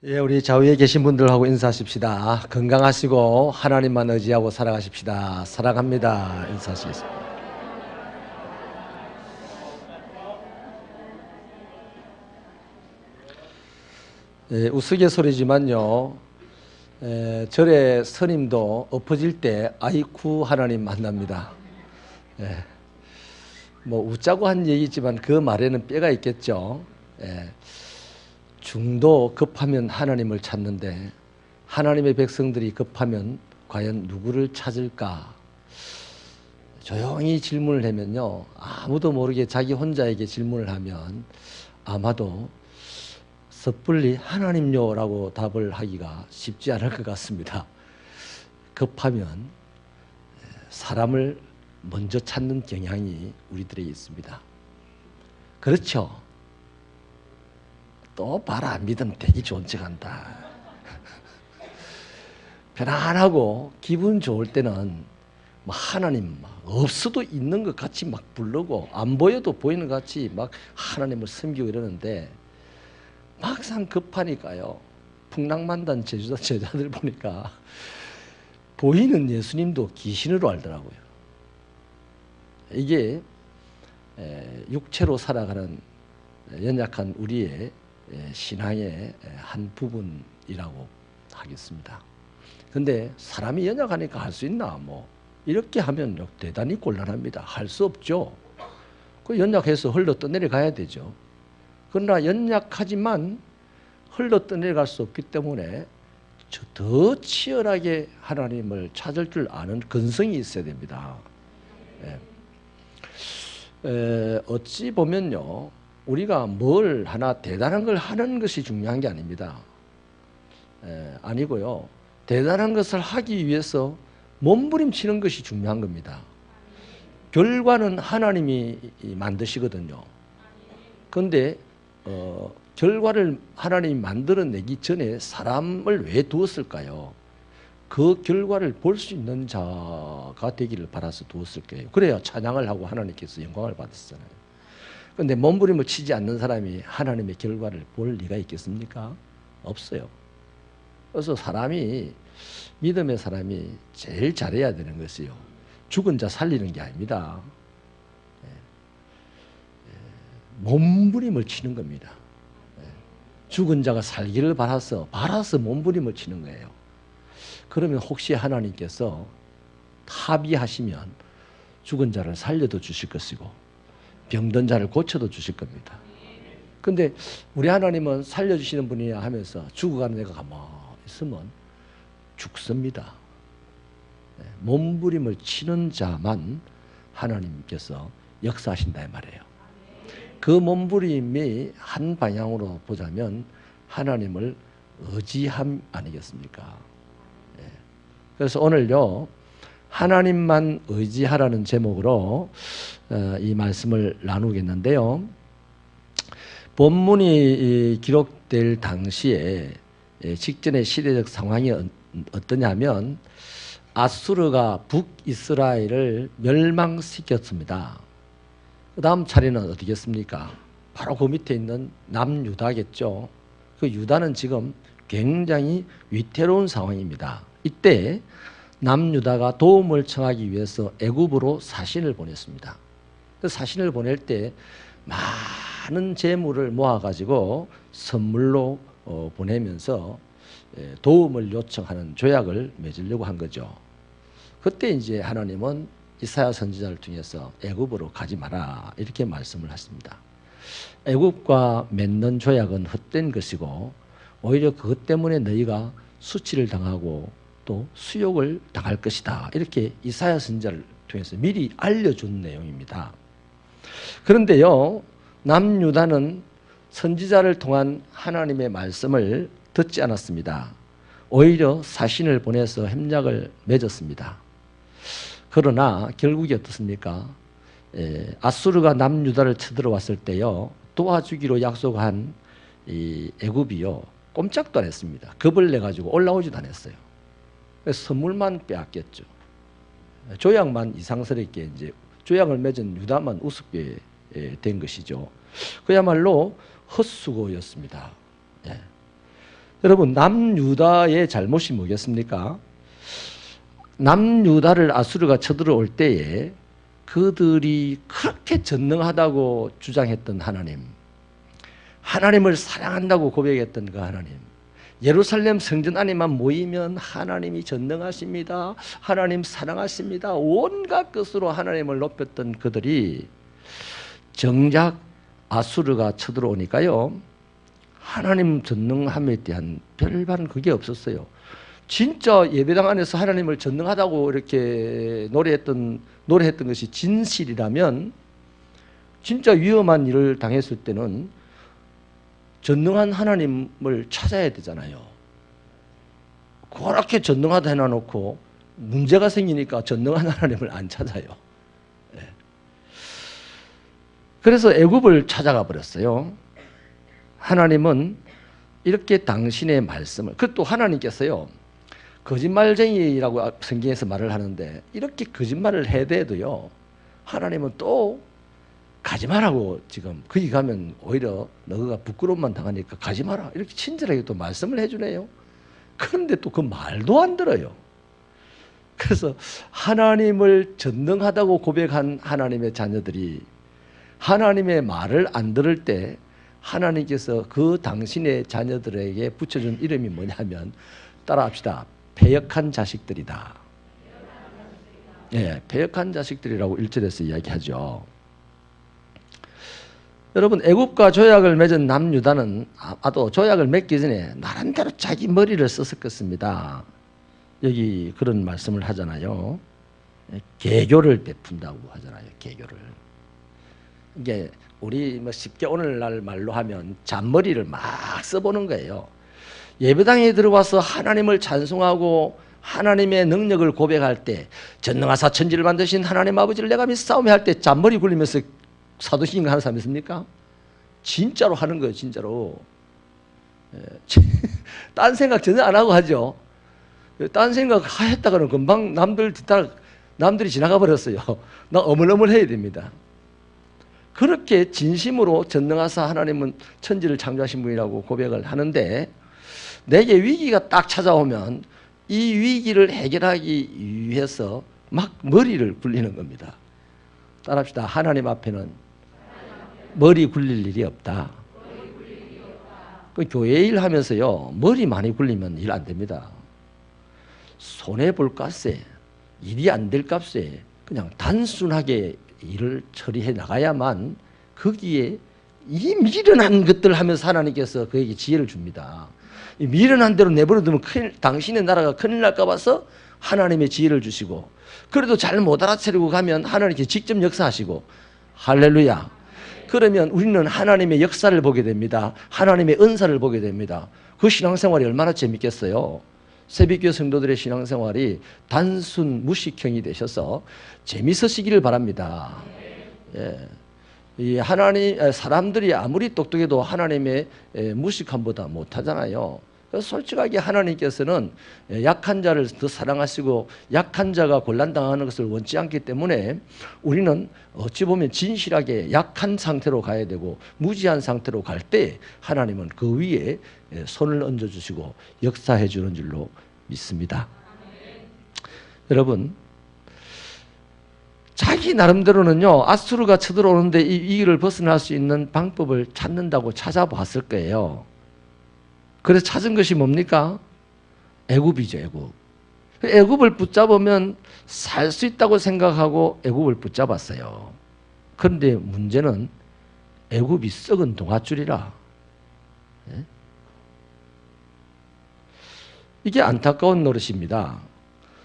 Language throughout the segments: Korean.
예, 우리 좌우에 계신 분들하고 인사하십시다. 건강하시고 하나님만 의지하고 살아가십시다. 사랑합니다. 인사하시겠습니다. 예, 우스갯소리지만요. 절에 스님도 엎어질 때 아이쿠 하나님 만납니다. 예, 뭐 웃자고 한 얘기지만 그 말에는 뼈가 있겠죠. 예, 중도 급하면 하나님을 찾는데 하나님의 백성들이 급하면 과연 누구를 찾을까? 조용히 질문을 하면요, 아무도 모르게 자기 혼자에게 질문을 하면 아마도 섣불리 하나님요 라고 답을 하기가 쉽지 않을 것 같습니다. 급하면 사람을 먼저 찾는 경향이 우리들에게 있습니다. 그렇죠? 또 말 안 믿으면 되게 좋은 척 한다. 편안하고 기분 좋을 때는 뭐 하나님 없어도 있는 것 같이 막 부르고 안 보여도 보이는 것 같이 막 하나님을 섬기고 이러는데 막상 급하니까요. 풍랑만단 제주도 제자들 보니까 보이는 예수님도 귀신으로 알더라고요. 이게 육체로 살아가는 연약한 우리의 신앙의 한 부분이라고 하겠습니다. 근데 사람이 연약하니까 할 수 있나? 뭐 이렇게 하면 대단히 곤란합니다. 할 수 없죠. 그 연약해서 흘러 떠내려가야 되죠. 그러나 연약하지만 흘러 떠내려갈 수 없기 때문에 더 치열하게 하나님을 찾을 줄 아는 근성이 있어야 됩니다. 어찌 보면요, 우리가 뭘 하나 대단한 걸 하는 것이 중요한 게 아닙니다. 아니고요, 대단한 것을 하기 위해서 몸부림치는 것이 중요한 겁니다. 결과는 하나님이 만드시거든요. 그런데 결과를 하나님이 만들어내기 전에 사람을 왜 두었을까요? 그 결과를 볼 수 있는 자가 되기를 바라서 두었을 거예요. 그래야 찬양을 하고 하나님께서 영광을 받았잖아요. 그런데 몸부림을 치지 않는 사람이 하나님의 결과를 볼 리가 있겠습니까? 없어요. 그래서 믿음의 사람이 제일 잘해야 되는 것이요, 죽은 자 살리는 게 아닙니다. 몸부림을 치는 겁니다. 죽은 자가 살기를 바라서 몸부림을 치는 거예요. 그러면 혹시 하나님께서 합의하시면 죽은 자를 살려도 주실 것이고 병든 자를 고쳐도 주실 겁니다. 근데 우리 하나님은 살려주시는 분이야 하면서 죽어가는 애가 가만히 있으면 죽습니다. 몸부림을 치는 자만 하나님께서 역사하신다 이 말이에요. 그 몸부림이 한 방향으로 보자면 하나님을 의지함 아니겠습니까? 그래서 오늘요, 하나님만 의지하라는 제목으로 이 말씀을 나누겠는데요. 본문이 기록될 당시에 직전의 시대적 상황이 어떠냐면 아수르가 북이스라엘을 멸망시켰습니다. 그 다음 차례는 어디겠습니까? 바로 그 밑에 있는 남유다겠죠. 그 유다는 지금 굉장히 위태로운 상황입니다. 이때 남유다가 도움을 청하기 위해서 애굽으로 사신을 보냈습니다. 그 사신을 보낼 때 많은 재물을 모아가지고 선물로 보내면서 도움을 요청하는 조약을 맺으려고 한 거죠. 그때 이제 하나님은 이사야 선지자를 통해서 애굽으로 가지 마라 이렇게 말씀을 하십니다. 애굽과 맺는 조약은 헛된 것이고 오히려 그것 때문에 너희가 수치를 당하고 또 수욕을 당할 것이다 이렇게 이사야 선지자를 통해서 미리 알려준 내용입니다. 그런데요, 남유다는 선지자를 통한 하나님의 말씀을 듣지 않았습니다. 오히려 사신을 보내서 협약을 맺었습니다. 그러나 결국이 어떻습니까? 아수르가 남유다를 쳐들어왔을 때요, 도와주기로 약속한 이 애굽이요, 꼼짝도 안 했습니다. 겁을 내가지고 올라오지도 않았어요. 그래서 선물만 빼앗겼죠. 조약만 이상스럽게 이제 조약을 맺은 유다만 우습게 된 것이죠. 그야말로 헛수고였습니다. 여러분, 남유다의 잘못이 뭐겠습니까? 남유다를 아수르가 쳐들어올 때에 그들이 그렇게 전능하다고 주장했던 하나님, 하나님을 사랑한다고 고백했던 그 하나님, 예루살렘 성전 안에만 모이면 하나님이 전능하십니다, 하나님 사랑하십니다, 온갖 것으로 하나님을 높였던 그들이 정작 아수르가 쳐들어오니까요, 하나님 전능함에 대한 별반 그게 없었어요. 진짜 예배당 안에서 하나님을 전능하다고 이렇게 노래했던 것이 진실이라면, 진짜 위험한 일을 당했을 때는 전능한 하나님을 찾아야 되잖아요. 그렇게 전능하다 해놔놓고 문제가 생기니까 전능한 하나님을 안 찾아요. 그래서 애굽을 찾아가 버렸어요. 하나님은 이렇게 당신의 말씀을, 그것도 하나님께서요, 거짓말쟁이라고 성경에서 말을 하는데, 이렇게 거짓말을 해대도요, 하나님은 또 가지 마라고, 지금 거기 가면 오히려 너가 부끄러움만 당하니까 가지 마라, 이렇게 친절하게 또 말씀을 해주네요. 그런데 또 그 말도 안 들어요. 그래서 하나님을 전능하다고 고백한 하나님의 자녀들이 하나님의 말을 안 들을 때 하나님께서 그 당신의 자녀들에게 붙여준 이름이 뭐냐면, 따라합시다, 패역한 자식들이다. 예, 패역한 자식들이라고 1절에서 이야기하죠. 여러분, 애굽과 조약을 맺은 남유다는 아마도 조약을 맺기 전에 나름대로 자기 머리를 썼었겠습니다. 여기 그런 말씀을 하잖아요. 개교를 베푼다고 하잖아요. 개교를. 이게 우리 뭐 쉽게 오늘날 말로 하면 잔머리를 막 써보는 거예요. 예배당에 들어와서 하나님을 찬송하고 하나님의 능력을 고백할 때, 전능하사 천지를 만드신 하나님 아버지를 내가 믿사오며 할 때 잔머리 굴리면서 사도신경 하는 사람 있습니까? 진짜로 하는 거예요. 진짜로. 딴 생각 전혀 안 하고 하죠. 딴 생각 했다가는 금방 남들이 지나가 버렸어요. 나 어물어물해야 됩니다. 그렇게 진심으로 전능하사 하나님은 천지를 창조하신 분이라고 고백을 하는데, 내게 위기가 딱 찾아오면 이 위기를 해결하기 위해서 막 머리를 굴리는 겁니다. 따라합시다. 하나님 앞에는 머리 굴릴 일이 없다. 그 교회 일 하면서요, 머리 많이 굴리면 일 안 됩니다. 손해볼 값에, 일이 안 될 값에 그냥 단순하게 일을 처리해 나가야만 거기에 이 미련한 것들 하면서 하나님께서 그에게 지혜를 줍니다. 이 미련한 대로 내버려두면 당신의 나라가 큰일 날까 봐서 하나님의 지혜를 주시고, 그래도 잘 못 알아채리고 가면 하나님께 직접 역사하시고, 할렐루야. 그러면 우리는 하나님의 역사를 보게 됩니다. 하나님의 은사를 보게 됩니다. 그 신앙생활이 얼마나 재밌겠어요. 새벽교회 성도들의 신앙생활이 단순 무식형이 되셔서 재밌으시기를 바랍니다. 예. 이 사람들이 아무리 똑똑해도 하나님의 무식함보다 못하잖아요. 그래서 솔직하게 하나님께서는 약한 자를 더 사랑하시고 약한 자가 곤란당하는 것을 원치 않기 때문에 우리는 어찌 보면 진실하게 약한 상태로 가야 되고, 무지한 상태로 갈 때 하나님은 그 위에 손을 얹어주시고 역사해 주는 줄로 믿습니다. 여러분, 자기 나름대로는요, 아수르가 쳐들어오는데 이 위기를 벗어날 수 있는 방법을 찾는다고 찾아봤을 거예요. 그래서 찾은 것이 뭡니까? 애굽이죠. 애굽. 애굽을 붙잡으면 살 수 있다고 생각하고 애굽을 붙잡았어요. 그런데 문제는 애굽이 썩은 동아줄이라. 예? 이게 안타까운 노릇입니다.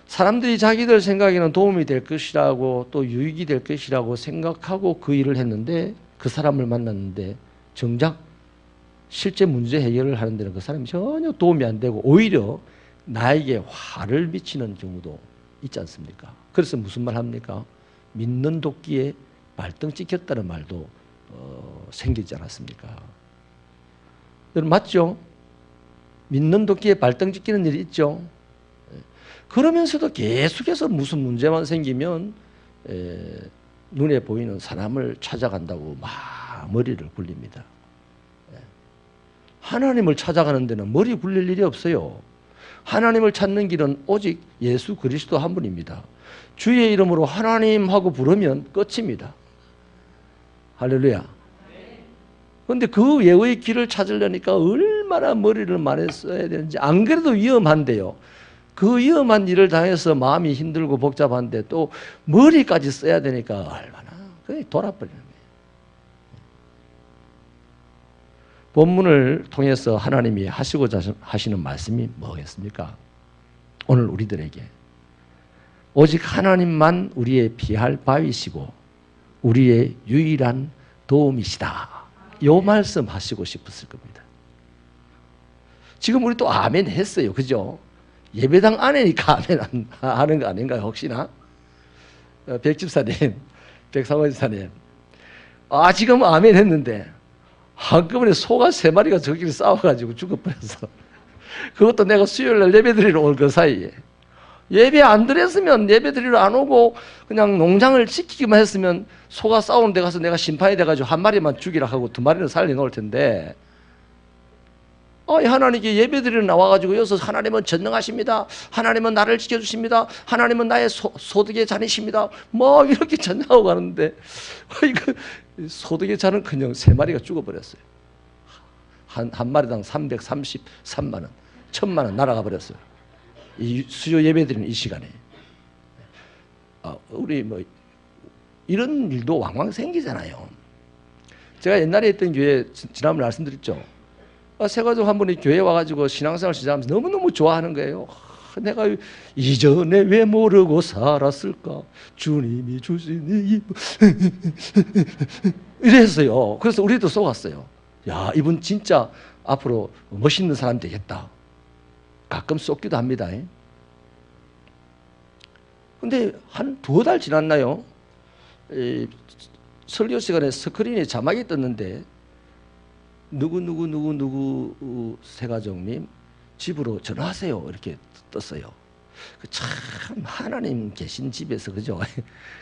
사람들이 자기들 생각에는 도움이 될 것이라고 또 유익이 될 것이라고 생각하고 그 일을 했는데, 그 사람을 만났는데 정작 실제 문제 해결을 하는 데는 그 사람이 전혀 도움이 안 되고 오히려 나에게 화를 미치는 경우도 있지 않습니까? 그래서 무슨 말 합니까? 믿는 도끼에 발등 찍혔다는 말도 생기지 않았습니까? 여러분, 맞죠? 믿는 도끼에 발등 찍히는 일이 있죠. 그러면서도 계속해서 무슨 문제만 생기면 눈에 보이는 사람을 찾아간다고 막 머리를 굴립니다. 하나님을 찾아가는 데는 머리 굴릴 일이 없어요. 하나님을 찾는 길은 오직 예수 그리스도 한 분입니다. 주의 이름으로 하나님 하고 부르면 끝입니다. 할렐루야. 그런데 그 외의 길을 찾으려니까 얼마나 머리를 많이 써야 되는지. 안 그래도 위험한데요. 그 위험한 일을 당해서 마음이 힘들고 복잡한데 또 머리까지 써야 되니까 얼마나 그게 돌아버리는 거예요. 본문을 통해서 하나님이 하시고자 하시는 말씀이 뭐겠습니까? 오늘 우리들에게 오직 하나님만 우리의 피할 바위시고 우리의 유일한 도움이시다. 이 말씀 하시고 싶었을 겁니다. 지금 우리 또 아멘 했어요. 그죠? 예배당 안에니까 아멘 하는 거 아닌가요? 혹시나? 백집사님, 백상원집사님. 지금 아멘 했는데 한꺼번에 소가 3마리가 저기를 싸워가지고 죽어버려서 그것도 내가 수요일날 예배 드리러 올 그 사이에 예배 안 드렸으면 예배 드리러 안 오고 그냥 농장을 지키기만 했으면 소가 싸우는 데 가서 내가 심판이 돼가지고 1마리만 죽이라 하고 2마리는 살려놓을 텐데 하나님께 예배 드리러 나와가지고 여기서 하나님은 전능하십니다. 하나님은 나를 지켜주십니다. 하나님은 나의 소득의 잔이십니다. 뭐 이렇게 전능하고 가는데 이거 소득의 잔은 그냥 3마리가 죽어버렸어요. 한 마리당 333만 원, 1000만 원 날아가 버렸어요. 이 수요 예배 드리는 이 시간에. 우리 뭐 이런 일도 왕왕 생기잖아요. 제가 옛날에 했던 교회 지난번에 말씀드렸죠. 새가족 한 분이 교회에 와가지고 신앙생활 시작하면서 너무너무 좋아하는 거예요. 내가 이전에 왜 모르고 살았을까? 주님이 주신 이랬어요. 그래서 우리도 속았어요. 야, 이분 진짜 앞으로 멋있는 사람 되겠다. 가끔 쏟기도 합니다. 근데 한 2달 지났나요? 설교 시간에 스크린에 자막이 떴는데 누구 새가족님 집으로 전화하세요 이렇게 떴어요. 참 하나님 계신 집에서 그죠?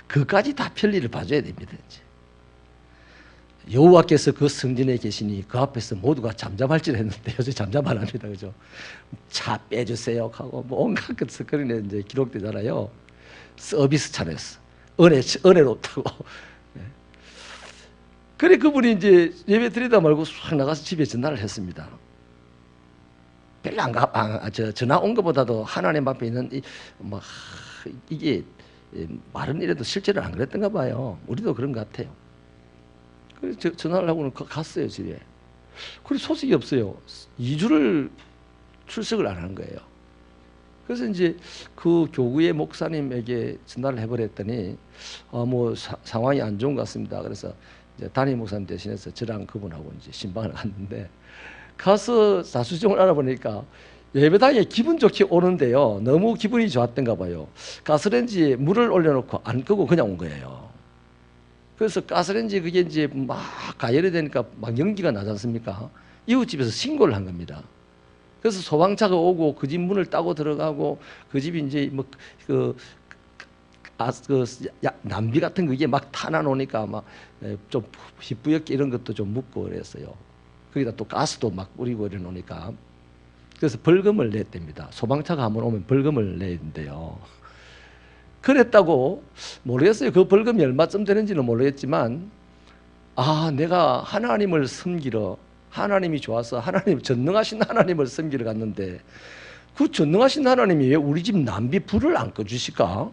그까지 다 편리를 봐줘야 됩니다. 이제. 여호와께서 그 성전에 계시니 그 앞에서 모두가 잠잠할지를 했는데 요새 잠잠 안 합니다. 그죠? 차 빼주세요 하고 뭐 온갖 그 스크린에 이제 기록되잖아요. 서비스 차렸어. 은혜롭다고. 그래 그분이 이제 예배 드리다 말고 쑥 나가서 집에 전화를 했습니다. 별로 전화 온 것보다도 하나님 앞에 있는 이게 말은 이래도 실제로 안 그랬던가 봐요. 우리도 그런 것 같아요. 그래서 전화를 하고는 갔어요 집에. 그래 소식이 없어요. 2주를 출석을 안 하는 거예요. 그래서 이제 그 교구의 목사님에게 전화를 해버렸더니 뭐 상황이 안 좋은 것 같습니다. 그래서 이제 담임 목사님 대신해서 저랑 그분하고 이제 신방을 갔는데 가서 사수정을 알아보니까 예배당에 기분 좋게 오는데요. 너무 기분이 좋았던가 봐요. 가스레인지에 물을 올려놓고 안 끄고 그냥 온 거예요. 그래서 가스레인지 그게 이제 막 가열이 되니까 막 연기가 나지 않습니까? 이웃집에서 신고를 한 겁니다. 그래서 소방차가 오고 그 집 문을 따고 들어가고 그 집이 이제 뭐 남비 같은 거 이게 막 타나 놓으니까 막 좀 희뿌옇게 이런 것도 좀 묻고 그랬어요. 거기다 또 가스도 막 뿌리고 이래 놓으니까 그래서 벌금을 냈답니다. 소방차가 한번 오면 벌금을 내야 된대요. 그랬다고 모르겠어요. 그 벌금이 얼마쯤 되는지는 모르겠지만 내가 하나님을 섬기러 하나님이 좋아서 하나님 전능하신 하나님을 섬기러 갔는데 그 전능하신 하나님이 왜 우리 집 남비 불을 안 꺼주실까?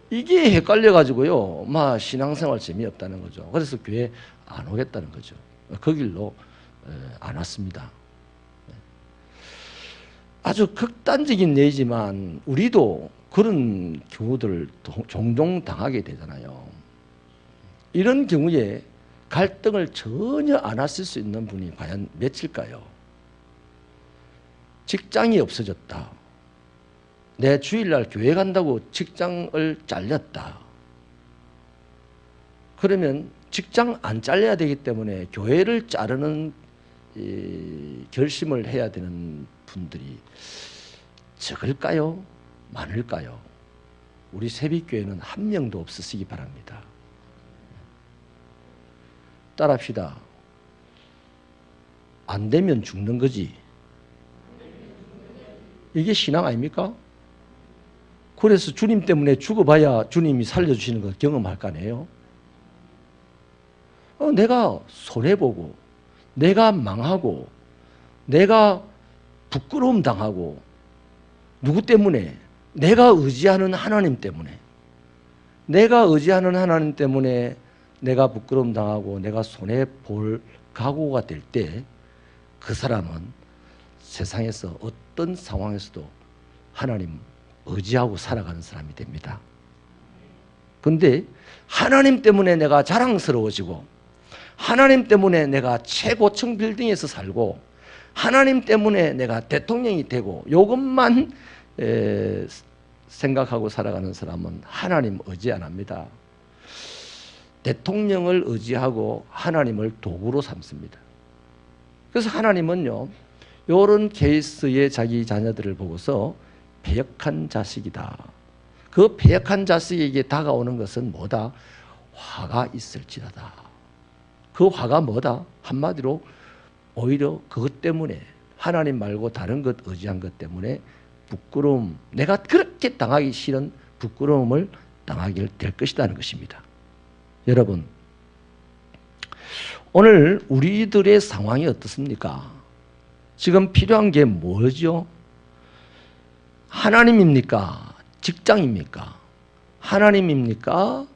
이게 헷갈려가지고요. 막 신앙생활 재미없다는 거죠. 그래서 교회 안 오겠다는 거죠. 그 길로 안 왔습니다. 아주 극단적인 예지만 우리도 그런 경우들을 종종 당하게 되잖아요. 이런 경우에 갈등을 전혀 안 하실 수 있는 분이 과연 몇일까요? 직장이 없어졌다. 내 주일날 교회 간다고 직장을 잘렸다. 그러면 직장 안 잘려야 되기 때문에 교회를 자르는 결심을 해야 되는 분들이 적을까요? 많을까요? 우리 새빛교회는 한 명도 없으시기 바랍니다. 따라합시다. 안 되면 죽는 거지. 이게 신앙 아닙니까? 그래서 주님 때문에 죽어봐야 주님이 살려주시는 걸 경험할 거 아니에요. 내가 손해보고, 내가 망하고, 내가 부끄러움 당하고, 누구 때문에? 내가 의지하는 하나님 때문에. 내가 의지하는 하나님 때문에 내가 부끄러움 당하고 내가 손해볼 각오가 될 때 그 사람은 세상에서 어떤 상황에서도 하나님 의지하고 살아가는 사람이 됩니다. 그런데 하나님 때문에 내가 자랑스러워지고, 하나님 때문에 내가 최고층 빌딩에서 살고, 하나님 때문에 내가 대통령이 되고, 이것만 생각하고 살아가는 사람은 하나님 의지 안 합니다. 대통령을 의지하고 하나님을 도구로 삼습니다. 그래서 하나님은요, 이런 케이스의 자기 자녀들을 보고서 패역한 자식이다. 그 패역한 자식에게 다가오는 것은 뭐다? 화가 있을지라다. 그 화가 뭐다? 한마디로 오히려 그것 때문에, 하나님 말고 다른 것 의지한 것 때문에 부끄러움, 내가 그렇게 당하기 싫은 부끄러움을 당하게 될 것이라는 것입니다. 여러분, 오늘 우리들의 상황이 어떻습니까? 지금 필요한 게 뭐죠? 하나님입니까? 직장입니까? 하나님입니까?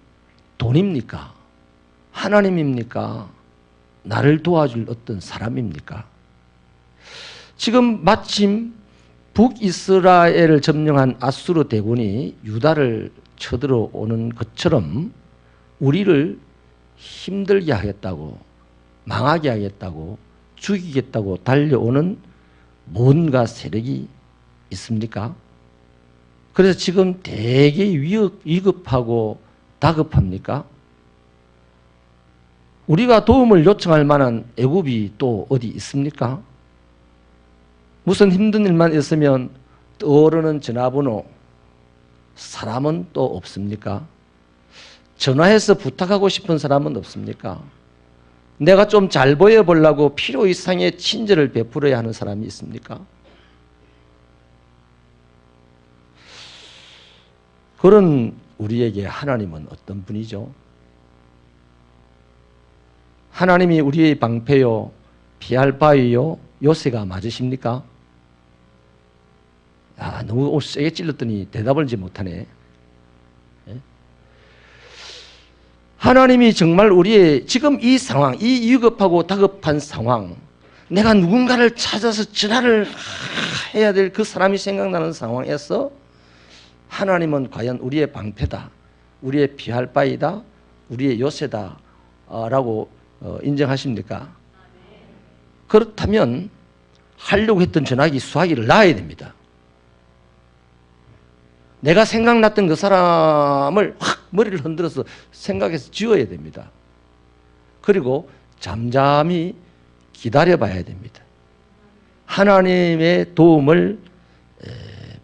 돈입니까? 하나님입니까? 나를 도와줄 어떤 사람입니까? 지금 마침 북이스라엘을 점령한 아수르 대군이 유다를 쳐들어오는 것처럼 우리를 힘들게 하겠다고, 망하게 하겠다고, 죽이겠다고 달려오는 뭔가 세력이 있습니까? 그래서 지금 되게 위급하고 다급합니까? 우리가 도움을 요청할 만한 애굽이 또 어디 있습니까? 무슨 힘든 일만 있으면 떠오르는 전화번호, 사람은 또 없습니까? 전화해서 부탁하고 싶은 사람은 없습니까? 내가 좀 잘 보여보려고 필요 이상의 친절을 베풀어야 하는 사람이 있습니까? 그런 우리에게 하나님은 어떤 분이죠? 하나님이 우리의 방패요, 피할 바위요, 요새가 맞으십니까? 너무 세게 찔렀더니 대답을 이제 못하네. 하나님이 정말 우리의 지금 이 상황, 이 위급하고 다급한 상황, 내가 누군가를 찾아서 전화를 해야 될 그 사람이 생각나는 상황에서 하나님은 과연 우리의 방패다, 우리의 피할 바위다, 우리의 요새다 라고 인정하십니까? 그렇다면 하려고 했던 전화기 수화기를 놔야 됩니다. 내가 생각났던 그 사람을 확 머리를 흔들어서 생각해서 지워야 됩니다. 그리고 잠잠히 기다려봐야 됩니다. 하나님의 도움을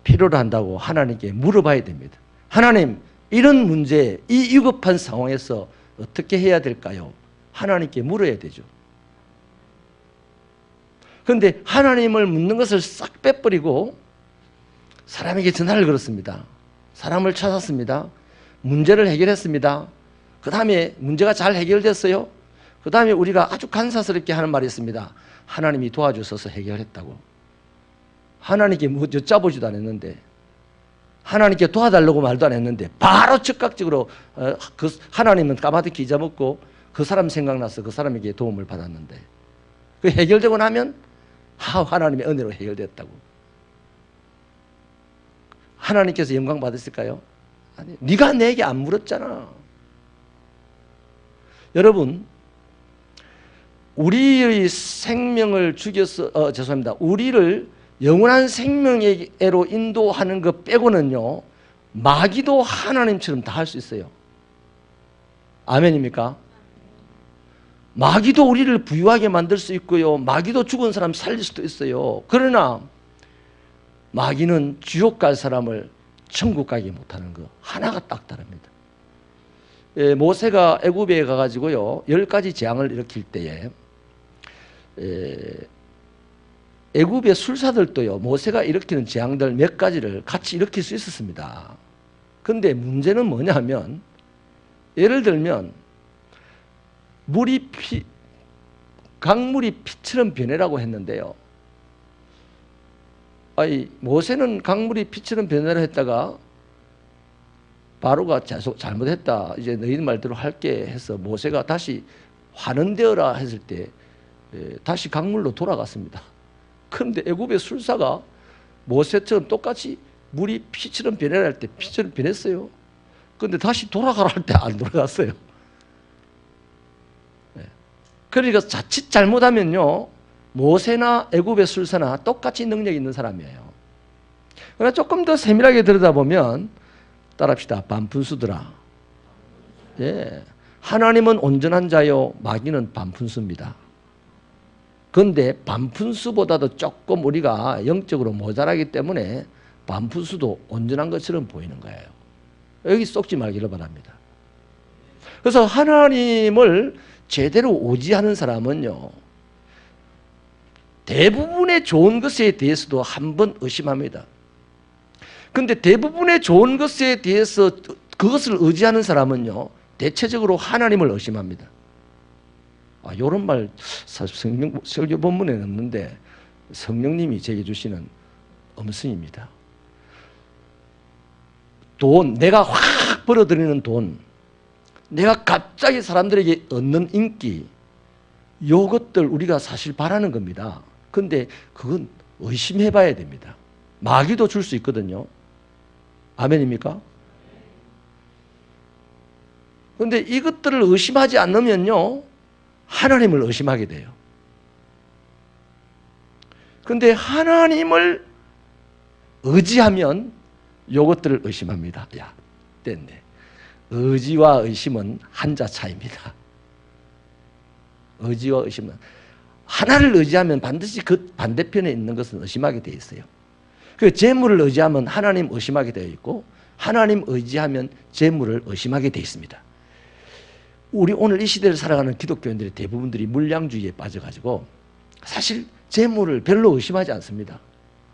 필요로 한다고 하나님께 물어봐야 됩니다. 하나님, 이런 문제, 이 위급한 상황에서 어떻게 해야 될까요? 하나님께 물어야 되죠. 그런데 하나님을 묻는 것을 싹 빼버리고 사람에게 전화를 걸었습니다. 사람을 찾았습니다. 문제를 해결했습니다. 그 다음에 문제가 잘 해결됐어요. 그 다음에 우리가 아주 간사스럽게 하는 말이 있습니다. 하나님이 도와주셔서 해결했다고. 하나님께 뭐 여쭤보지도 안 했는데, 하나님께 도와달라고 말도 안 했는데 바로 즉각적으로 그 하나님은 까마득히 잊어먹고 그 사람 생각나서 그 사람에게 도움을 받았는데, 그 해결되고 나면 하나님의 은혜로 해결됐다고. 하나님께서 영광 받으실까요? 아니, 네가 내게 안 물었잖아. 여러분, 우리의 생명을 죽여서 죄송합니다. 우리를 영원한 생명에로 인도하는 것 빼고는요, 마귀도 하나님처럼 다 할 수 있어요. 아멘입니까? 마귀도 우리를 부유하게 만들 수 있고요, 마귀도 죽은 사람 살릴 수도 있어요. 그러나 마귀는 지옥 갈 사람을 천국 가게 못하는 거 하나가 딱 다릅니다. 모세가 애굽에 가가지고요 10가지 재앙을 일으킬 때에 애굽의 술사들도요, 모세가 일으키는 재앙들 몇 가지를 같이 일으킬 수 있었습니다. 근데 문제는 뭐냐면, 예를 들면 강물이 피처럼 변해라고 했는데요. 아니, 모세는 강물이 피처럼 변해라 했다가 바로가 잘못했다, 이제 너희 말대로 할게 해서 모세가 다시 환원되어라 했을 때 다시 강물로 돌아갔습니다. 그런데 애굽의 술사가 모세처럼 똑같이 물이 피처럼 변해라 할 때 피처럼 변했어요. 그런데 다시 돌아가라 할 때 안 돌아갔어요. 그러니까 자칫 잘못하면요, 모세나 애굽의 술사나 똑같이 능력 있는 사람이에요. 그러나 조금 더 세밀하게 들여다보면, 따라합시다. 반푼수들아. 예. 하나님은 온전한 자요, 마귀는 반푼수입니다. 그런데 반푼수보다도 조금 우리가 영적으로 모자라기 때문에 반푼수도 온전한 것처럼 보이는 거예요. 여기 쏙지 말기를 바랍니다. 그래서 하나님을 제대로 오지하는 사람은요, 대부분의 좋은 것에 대해서도 한번 의심합니다. 그런데 대부분의 좋은 것에 대해서 그것을 의지하는 사람은요, 대체적으로 하나님을 의심합니다. 이런 말 사실 설교 본문에는 없는데 성령님이 제게 주시는 음성입니다. 돈, 내가 확 벌어들이는 돈, 내가 갑자기 사람들에게 얻는 인기, 이것들 우리가 사실 바라는 겁니다. 그런데 그건 의심해 봐야 됩니다. 마귀도 줄 수 있거든요. 아멘입니까? 그런데 이것들을 의심하지 않으면요, 하나님을 의심하게 돼요. 그런데 하나님을 의지하면 이것들을 의심합니다. 야, 됐네. 의지와 의심은 한자 차이입니다. 의지와 의심은, 하나를 의지하면 반드시 그 반대편에 있는 것은 의심하게 되어 있어요. 그 재물을 의지하면 하나님 의심하게 되어 있고, 하나님 의지하면 재물을 의심하게 되어 있습니다. 우리 오늘 이 시대를 살아가는 기독교인들의 대부분들이 물량주의에 빠져가지고 사실 재물을 별로 의심하지 않습니다.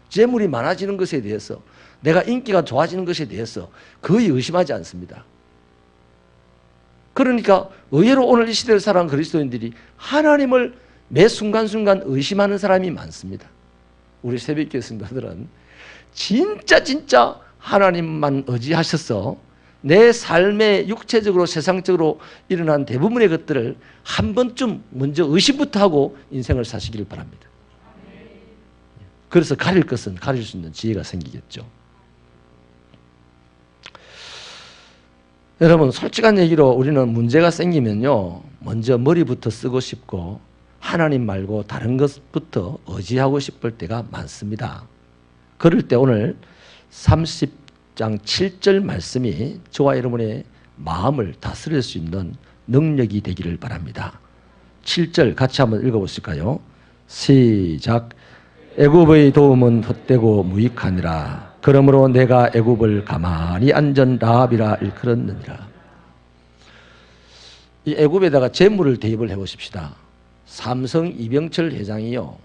재물이 많아지는 것에 대해서, 내가 인기가 좋아지는 것에 대해서 거의 의심하지 않습니다. 그러니까 의외로 오늘 이 시대를 살아가는 그리스도인들이 하나님을 매 순간순간 의심하는 사람이 많습니다. 우리 새벽교회 성도들은 진짜 하나님만 의지하셔서 내 삶에 육체적으로 세상적으로 일어난 대부분의 것들을 한 번쯤 먼저 의심부터 하고 인생을 사시기를 바랍니다. 그래서 가릴 것은 가릴 수 있는 지혜가 생기겠죠. 여러분, 솔직한 얘기로 우리는 문제가 생기면요, 먼저 머리부터 쓰고 싶고 하나님 말고 다른 것부터 의지하고 싶을 때가 많습니다. 그럴 때 오늘 30장 7절 말씀이 저와 여러분의 마음을 다스릴 수 있는 능력이 되기를 바랍니다. 7절 같이 한번 읽어보실까요? 시작. 애굽의 도움은 헛되고 무익하니라. 그러므로 내가 애굽을 가만히 앉은 라합이라 일컬었느니라. 이 애굽에다가 재물을 대입을 해보십시다. 삼성 이병철 회장이요,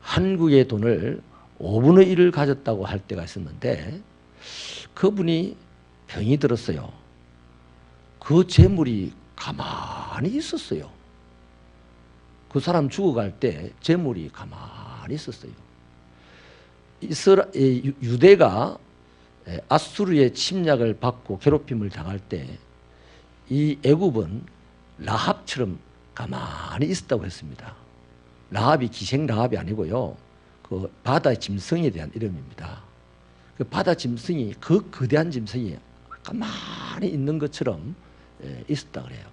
한국의 돈을 5분의 1을 가졌다고 할 때가 있었는데, 그분이 병이 들었어요. 그 재물이 가만히 있었어요. 그 사람 죽어갈 때 재물이 가만히 있었어요. 유대가 아수르의 침략을 받고 괴롭힘을 당할 때 이 애굽은 라합처럼 가만히 있었다고 했습니다. 라합이 기생 라합이 아니고요, 그 바다 짐승에 대한 이름입니다. 그 바다 짐승이, 그 거대한 짐승이 가만히 있는 것처럼 있었다 그래요.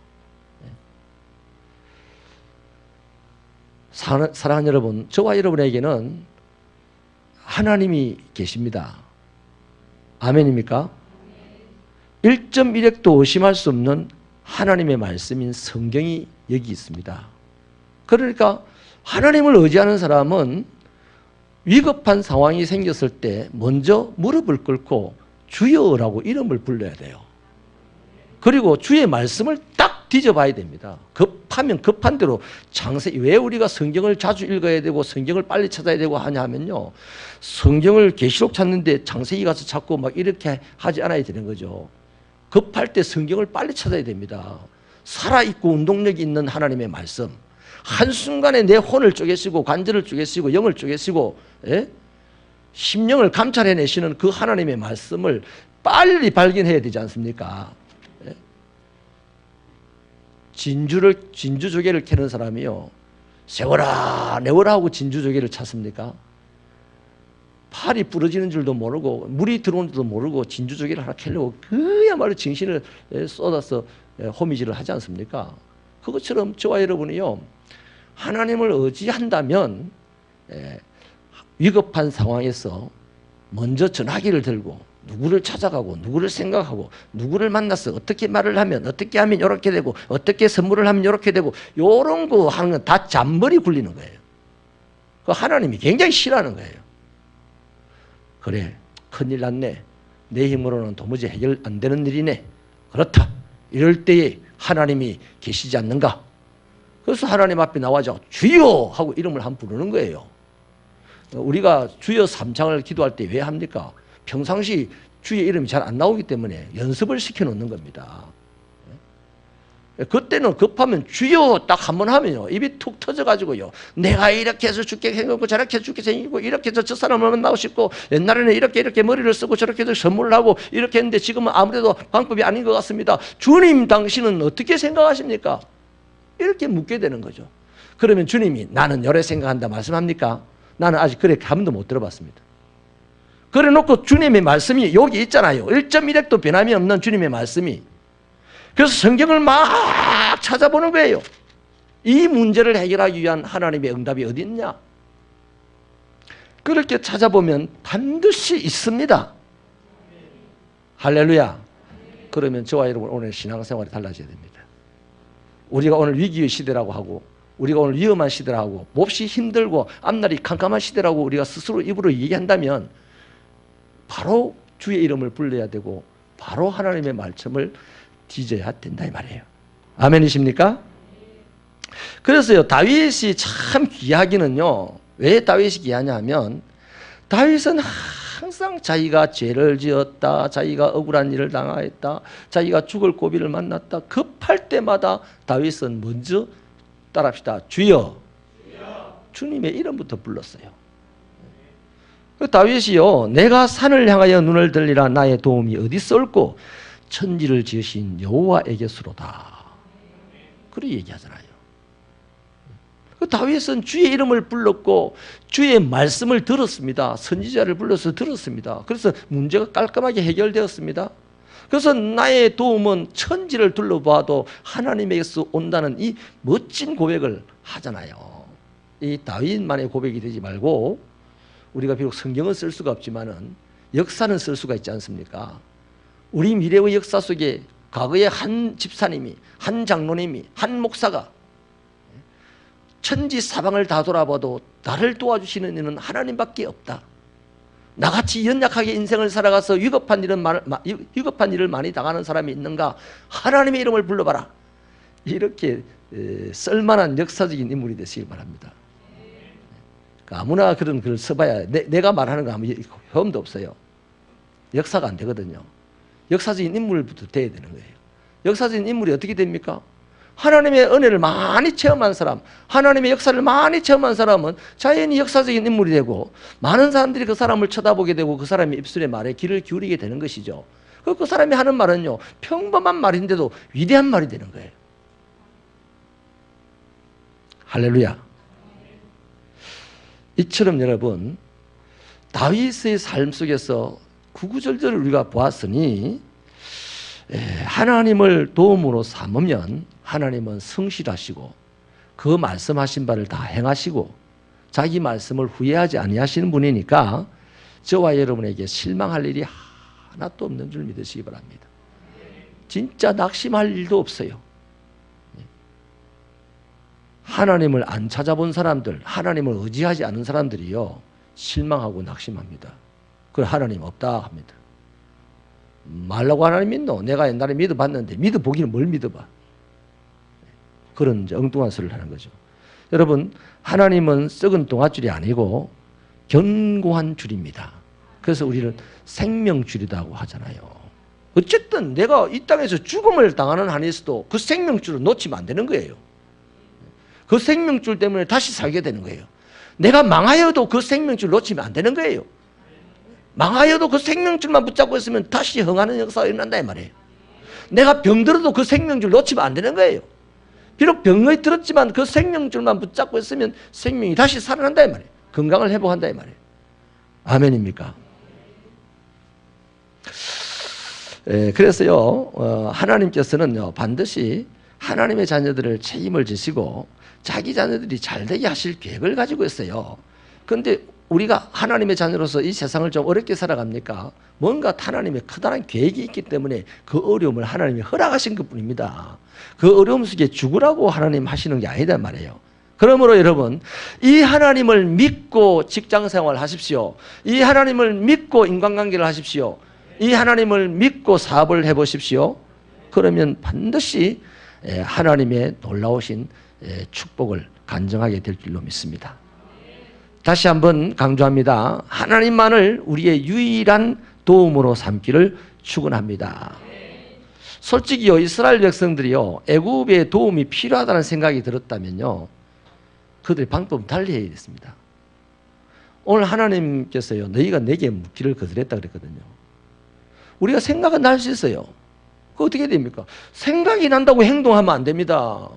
사랑하는 여러분, 저와 여러분에게는 하나님이 계십니다. 아멘입니까? 1.1핵도 의심할 수 없는 하나님의 말씀인 성경이 여기 있습니다. 그러니까 하나님을 의지하는 사람은 위급한 상황이 생겼을 때 먼저 무릎을 꿇고 주여라고 이름을 불러야 돼요. 그리고 주의 말씀을 딱 뒤져봐야 됩니다. 급하면 급한 대로 왜 우리가 성경을 자주 읽어야 되고 성경을 빨리 찾아야 되고 하냐 하면요, 성경을 계시록 찾는데 창세기 가서 찾고 막 이렇게 하지 않아야 되는 거죠. 급할 때 성경을 빨리 찾아야 됩니다. 살아있고 운동력이 있는 하나님의 말씀, 한순간에 내 혼을 쪼개시고 관절을 쪼개시고 영을 쪼개시고, 예? 심령을 감찰해내시는 그 하나님의 말씀을 빨리 발견해야 되지 않습니까? 예? 진주조개를 캐는 사람이요, 세워라 내워라 하고 진주조개를 찾습니까? 팔이 부러지는 줄도 모르고 물이 들어오는 줄도 모르고 진주조개를 하나 캐려고 그야말로 정신을 쏟아서 호미질을 하지 않습니까? 그것처럼 저와 여러분이요, 하나님을 의지한다면 위급한 상황에서 먼저 전화기를 들고 누구를 찾아가고 누구를 생각하고 누구를 만나서 어떻게 말을 하면 어떻게 하면 이렇게 되고 어떻게 선물을 하면 이렇게 되고 이런 거 하는 건 다 잔머리 굴리는 거예요. 그 하나님이 굉장히 싫어하는 거예요. 그래, 큰일 났네, 내 힘으로는 도무지 해결 안 되는 일이네, 그렇다, 이럴 때에 하나님이 계시지 않는가? 그래서 하나님 앞에 나와서 주여 하고 이름을 한 부르는 거예요. 우리가 주여 삼창을 기도할 때 왜 합니까? 평상시 주의 이름이 잘 안 나오기 때문에 연습을 시켜놓는 겁니다. 그때는 급하면 주여 딱 한 번 하면요, 입이 툭 터져가지고요, 내가 이렇게 해서 죽게 생겼고 저렇게 해서 죽게 생기고 이렇게 해서 저 사람을 만나고 싶고 옛날에는 이렇게 머리를 쓰고 저렇게 해서 선물을 하고 이렇게 했는데 지금은 아무래도 방법이 아닌 것 같습니다. 주님 당신은 어떻게 생각하십니까? 이렇게 묻게 되는 거죠. 그러면 주님이 나는 요래 생각한다 말씀합니까? 나는 아직 그렇게 한 번도 못 들어봤습니다. 그래 놓고 주님의 말씀이 여기 있잖아요. 1.1핵도 변함이 없는 주님의 말씀이. 그래서 성경을 막 찾아보는 거예요. 이 문제를 해결하기 위한 하나님의 응답이 어디 있냐? 그렇게 찾아보면 반드시 있습니다. 할렐루야. 그러면 저와 여러분 오늘 신앙생활이 달라져야 됩니다. 우리가 오늘 위기의 시대라고 하고 우리가 오늘 위험한 시대라고 하고 몹시 힘들고 앞날이 캄캄한 시대라고 우리가 스스로 입으로 얘기한다면 바로 주의 이름을 불러야 되고 바로 하나님의 말씀을 뒤져야 된다 이 말이에요. 아멘이십니까? 그래서요, 다윗이 참 귀하기는요, 왜 다윗이 귀하냐 하면 다윗은 항상 자기가 죄를 지었다, 자기가 억울한 일을 당하였다, 자기가 죽을 고비를 만났다, 급할 때마다 다윗은 먼저 따라합시다, 주여, 주님의 이름부터 불렀어요. 다윗이요, 내가 산을 향하여 눈을 들리라, 나의 도움이 어디서 올고 천지를 지으신 여호와에게서로다. 그렇게 얘기하잖아요. 다윗은 주의 이름을 불렀고 주의 말씀을 들었습니다. 선지자를 불러서 들었습니다. 그래서 문제가 깔끔하게 해결되었습니다. 그래서 나의 도움은 천지를 둘러봐도 하나님에게서 온다는 이 멋진 고백을 하잖아요. 이 다윗만의 고백이 되지 말고 우리가 비록 성경은 쓸 수가 없지만은 역사는 쓸 수가 있지 않습니까? 우리 미래의 역사 속에 과거에 한 집사님이, 한 장로님이, 한 목사가 천지 사방을 다 돌아봐도 나를 도와주시는 이는 하나님밖에 없다. 나같이 연약하게 인생을 살아가서 위급한 일을 많이 당하는 사람이 있는가? 하나님의 이름을 불러봐라. 이렇게 쓸만한 역사적인 인물이 되시길 바랍니다. 아무나 그런 글을 써봐야 내가 말하는 거 아무 효험도 없어요. 역사가 안 되거든요. 역사적인 인물부터 돼야 되는 거예요. 역사적인 인물이 어떻게 됩니까? 하나님의 은혜를 많이 체험한 사람, 하나님의 역사를 많이 체험한 사람은 자연히 역사적인 인물이 되고 많은 사람들이 그 사람을 쳐다보게 되고 그 사람의 입술의 말에 귀를 기울이게 되는 것이죠. 그 사람이 하는 말은요, 평범한 말인데도 위대한 말이 되는 거예요. 할렐루야. 이처럼 여러분, 다윗의 삶 속에서 구구절절을 우리가 보았으니 하나님을 도움으로 삼으면 하나님은 성실하시고 그 말씀하신 바를 다 행하시고 자기 말씀을 후회하지 아니하시는 분이니까 저와 여러분에게 실망할 일이 하나도 없는 줄 믿으시기 바랍니다. 진짜 낙심할 일도 없어요. 하나님을 안 찾아본 사람들, 하나님을 의지하지 않은 사람들이요, 실망하고 낙심합니다. 그래, 하나님 없다 합니다. 말라고 하나님 믿노? 내가 옛날에 믿어봤는데 믿어보기는 뭘 믿어봐? 그런 이제 엉뚱한 소리를 하는 거죠. 여러분, 하나님은 썩은 동아줄이 아니고 견고한 줄입니다. 그래서 우리는 생명줄이라고 하잖아요. 어쨌든 내가 이 땅에서 죽음을 당하는 한이 있어도 그 생명줄을 놓치면 안 되는 거예요. 그 생명줄 때문에 다시 살게 되는 거예요. 내가 망하여도 그 생명줄 놓치면 안 되는 거예요. 망하여도 그 생명줄만 붙잡고 있으면 다시 흥하는 역사가 일어난다 이 말이에요. 내가 병들어도 그 생명줄 놓치면 안 되는 거예요. 비록 병이 들었지만 그 생명줄만 붙잡고 있으면 생명이 다시 살아난다 이 말이에요. 건강을 회복한다 이 말이에요. 아멘입니까? 그래서요, 하나님께서는요, 반드시 하나님의 자녀들을 책임을 지시고 자기 자녀들이 잘되게 하실 계획을 가지고 있어요. 그런데 우리가 하나님의 자녀로서 이 세상을 좀 어렵게 살아갑니까? 뭔가 하나님의 커다란 계획이 있기 때문에 그 어려움을 하나님이 허락하신 것뿐입니다. 그 어려움 속에 죽으라고 하나님 하시는 게 아니다 말이에요. 그러므로 여러분, 이 하나님을 믿고 직장생활 하십시오. 이 하나님을 믿고 인간관계를 하십시오. 이 하나님을 믿고 사업을 해보십시오. 그러면 반드시 하나님의 놀라우신 축복을 간증하게 될 줄로 믿습니다. 다시 한번 강조합니다. 하나님만을 우리의 유일한 도움으로 삼기를 축원합니다. 솔직히요, 이스라엘 백성들이요, 애굽의 도움이 필요하다는 생각이 들었다면요, 그들의 방법은 달리 해야 됐습니다. 오늘 하나님께서요, 너희가 내게 묻기를 거절했다 그랬거든요. 우리가 생각은 날 수 있어요. 그거 어떻게 됩니까? 생각이 난다고 행동하면 안 됩니다.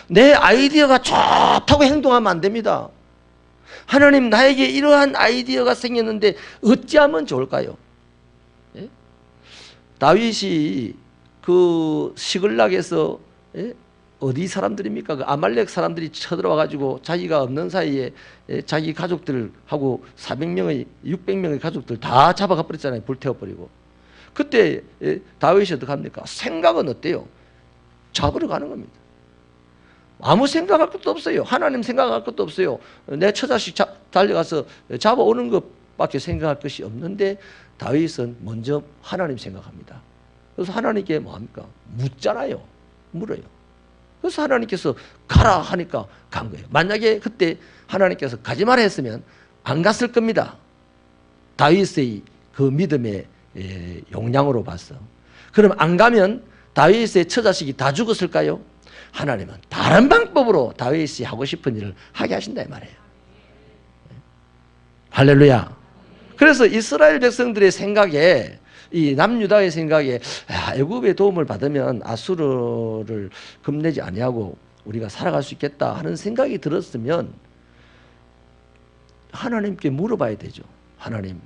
내 아이디어가 좋다고 행동하면 안 됩니다. 하나님, 나에게 이러한 아이디어가 생겼는데 어찌하면 좋을까요? 예? 다윗이 그 시글락에서, 예? 어디 사람들입니까? 그 아말렉 사람들이 쳐들어와 가지고 자기가 없는 사이에 자기 가족들하고 400명의 600명의 가족들 다 잡아가 버렸잖아요. 불태워 버리고. 그때 다윗이 어떻게 합니까? 생각은 어때요? 잡으러 가는 겁니다. 아무 생각할 것도 없어요. 하나님 생각할 것도 없어요. 내 처자식 달려가서 잡아오는 것밖에 생각할 것이 없는데 다윗은 먼저 하나님 생각합니다. 그래서 하나님께 뭐합니까? 묻잖아요. 물어요. 그래서 하나님께서 가라 하니까 간 거예요. 만약에 그때 하나님께서 가지 마라 했으면 안 갔을 겁니다. 다윗의 그 믿음의 용량으로 봤어. 그럼 안 가면 다윗의 처자식이 다 죽었을까요? 하나님은 다른 방법으로 다윗이 하고 싶은 일을 하게 하신다 이 말이에요. 할렐루야. 그래서 이스라엘 백성들의 생각에, 이 남유다의 생각에, 애굽의 도움을 받으면 아수르를 겁내지 아니하고 우리가 살아갈 수 있겠다 하는 생각이 들었으면 하나님께 물어봐야 되죠. 하나님,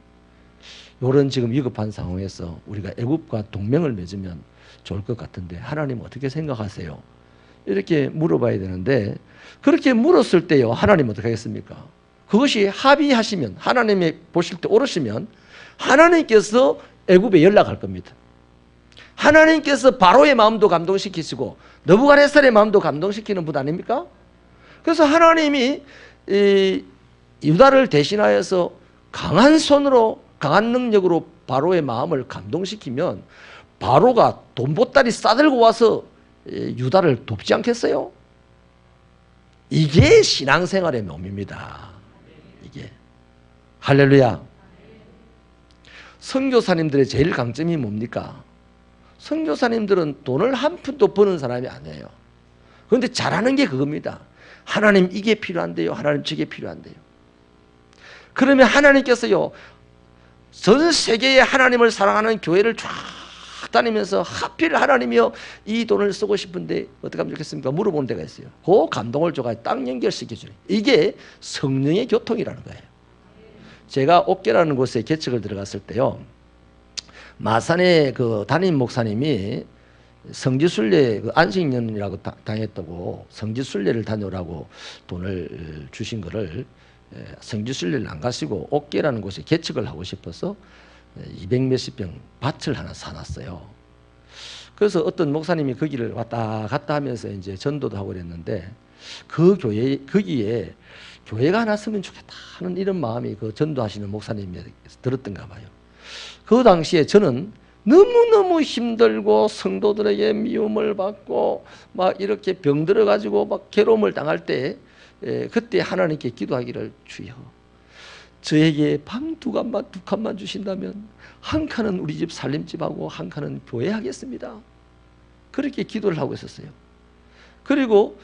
이런 지금 위급한 상황에서 우리가 애굽과 동맹을 맺으면 좋을 것 같은데 하나님 어떻게 생각하세요? 이렇게 물어봐야 되는데, 그렇게 물었을 때요, 하나님 어떻게 하겠습니까? 그것이 합의하시면, 하나님이 보실 때 옳으시면 하나님께서 애굽에 연락할 겁니다. 하나님께서 바로의 마음도 감동시키시고 느부갓네살의 마음도 감동시키는 분 아닙니까? 그래서 하나님이 이 유다를 대신하여서 강한 손으로, 강한 능력으로 바로의 마음을 감동시키면 바로가 돈보따리 싸들고 와서 유다를 돕지 않겠어요? 이게 신앙생활의 묘미입니다. 이게. 할렐루야. 선교사님들의 제일 강점이 뭡니까? 선교사님들은 돈을 한 푼도 버는 사람이 아니에요. 그런데 잘하는 게 그겁니다. 하나님 이게 필요한데요, 하나님 저게 필요한데요. 그러면 하나님께서요, 전 세계에 하나님을 사랑하는 교회를 쫙 다니면서 하필 하나님이요, 이 돈을 쓰고 싶은데 어떻게 하면 좋겠습니까? 물어보는 데가 있어요. 그 감동을 줘가 딱 연결시켜주는, 이게 성령의 교통이라는 거예요. 제가 옥계라는 곳에 개척을 들어갔을 때요, 마산의 그 담임 목사님이 성지순례, 그 안식년이라고 당했다고 성지순례를 다녀오라고 돈을 주신 거를, 성지순례를 안 가시고 옥계라는 곳에 개척을 하고 싶어서 200몇십 병 밭을 하나 사놨어요. 그래서 어떤 목사님이 거기를 왔다 갔다 하면서 이제 전도도 하고 그랬는데, 그 교회, 거기에 교회가 하나 쓰면 좋겠다 하는 이런 마음이 그 전도하시는 목사님이 들었던가 봐요. 그 당시에 저는 너무너무 힘들고 성도들에게 미움을 받고 막 이렇게 병들어 가지고 막 괴로움을 당할 때 그때 하나님께 기도하기를, 주여 저에게 방 두 칸만 주신다면 한 칸은 우리 집 살림집하고 한 칸은 교회 하겠습니다. 그렇게 기도를 하고 있었어요. 그리고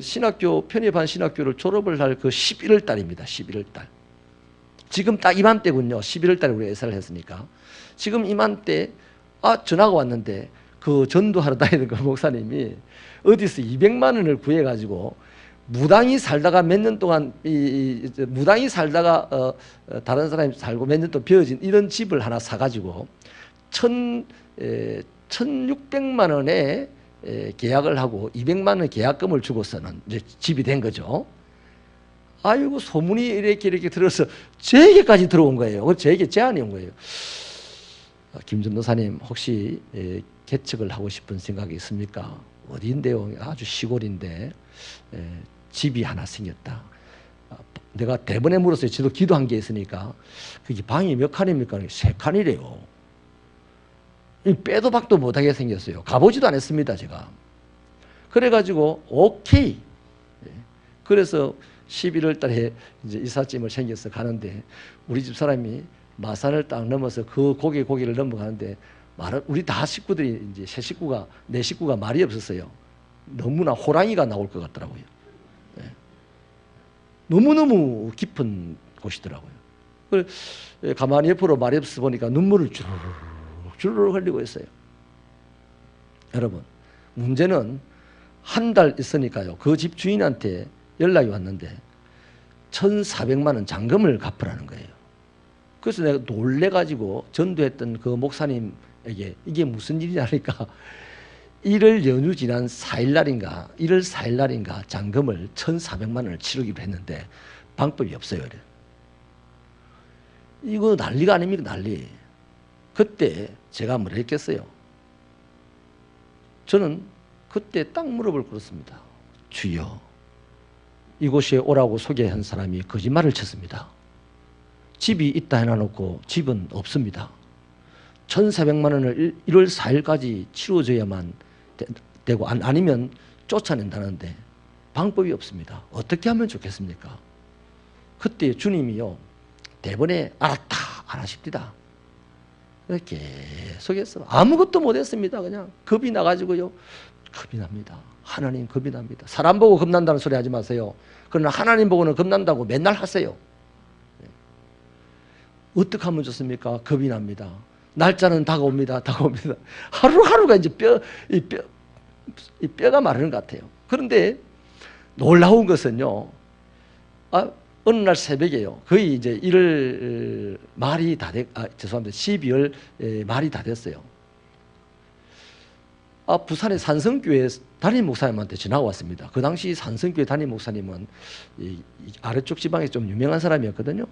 신학교, 편입한 신학교를 졸업을 할 그 11월 달입니다. 11월 달. 지금 딱 이맘때군요. 11월 달에 우리가 예사를 했으니까. 지금 이맘때 전화가 왔는데 그 전도하러 다니는 그 목사님이 어디서 200만 원을 구해가지고 무당이 살다가 몇 년 동안 무당이 살다가 다른 사람이 살고 몇 년 동안 비어진 이런 집을 하나 사가지고 1,600만 원에 계약을 하고 200만 원 계약금을 주고서는 이제 집이 된 거죠. 아이고, 소문이 이렇게 들어서 저에게까지 들어온 거예요. 그래서 저에게 제안이 온 거예요. 김 전도사님, 혹시 개척을 하고 싶은 생각이 있습니까? 어디인데요? 아주 시골인데 집이 하나 생겼다. 내가 대번에 물었어요. 저도 기도한 게 있으니까. 그게 방이 몇 칸입니까? 3칸이래요. 빼도 박도 못하게 생겼어요. 가보지도 않았습니다, 제가. 그래가지고 오케이. 그래서 11월 달에 이제 이삿짐을 챙겨서 가는데 우리 집 사람이 마산을 딱 넘어서 그 고개를 넘어가는데 우리 다 식구들이 이제 내 식구가 말이 없었어요. 너무나 호랑이가 나올 것 같더라고요. 너무너무 깊은 곳이더라고요. 가만히 옆으로 말이 없어 보니까 눈물을 주르륵 흘리고 있어요. 여러분, 문제는 한 달 있으니까요. 그 집 주인한테 연락이 왔는데 1,400만 원 잔금을 갚으라는 거예요. 그래서 내가 놀래가지고 전도했던 그 목사님에게 이게 무슨 일이냐니까 1월 연휴 지난 4일 날인가 잔금을 1,400만 원을 치르기로 했는데 방법이 없어요. 이거 난리가 아닙니까? 난리. 그때 제가 뭘 했겠어요? 저는 그때 딱 무릎을 꿇었습니다. 주여, 이곳에 오라고 소개한 사람이 거짓말을 쳤습니다. 집이 있다 해놔놓고 집은 없습니다. 1,400만 원을 1월 4일까지 치러줘야만 되고 아니면 쫓아낸다는데 방법이 없습니다. 어떻게 하면 좋겠습니까? 그때 주님이요, 대번에 알았다 안 하십니다. 계속해서 아무것도 못했습니다. 그냥 겁이 나가지고요. 겁이 납니다. 하나님 겁이 납니다. 사람 보고 겁난다는 소리 하지 마세요. 그러나 하나님 보고는 겁난다고 맨날 하세요. 어떻게 하면 좋습니까? 겁이 납니다. 날짜는 다가옵니다. 하루하루가 이제 뼈가 마르는 것 같아요. 그런데 놀라운 것은요, 어느 날 새벽에요. 거의 이제 1월 말이 다 죄송합니다. 12월 말이 다 됐어요. 부산의 산성교회 담임 목사님한테 전화가 왔습니다. 그 당시 산성교회 담임 목사님은 이 아래쪽 지방에 좀 유명한 사람이었거든요.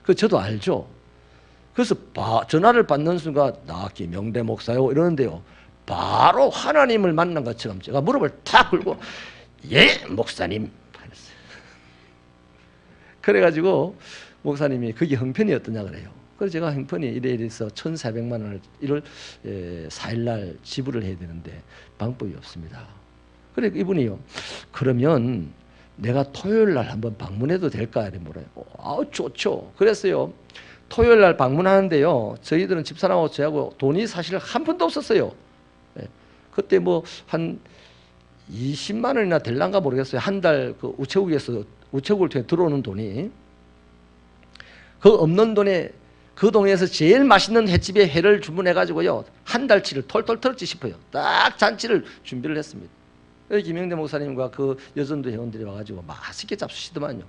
그 저도 알죠. 그래서 전화를 받는 순간 나 김영대 목사요 이러는데요. 바로 하나님을 만난 것처럼 제가 무릎을 탁 꿇고 예 목사님 그랬어요. 그래가지고 목사님이 그게 형편이었더냐 그래요. 그래서 제가 형편이 이래서 1,400만 원을 1월 4일 날 지불을 해야 되는데 방법이 없습니다. 그래 이분이요. 그러면 내가 토요일 날 한번 방문해도 될까? 이래 물어요. 좋죠. 그랬어요. 토요일 날 방문하는데요. 저희들은 집사람하고 저하고 돈이 사실 한 푼도 없었어요. 그때 뭐 한 20만 원이나 될란가 모르겠어요. 한 달 그 우체국에서 우체국을 통해 들어오는 돈이 그 없는 돈에 그 동네에서 제일 맛있는 횟집에 회를 주문해가지고요 한 달치를 털털 털었지 싶어요. 딱 잔치를 준비를 했습니다. 김영대 목사님과 그 여전도 회원들이 와가지고 맛있게 잡수시더만요.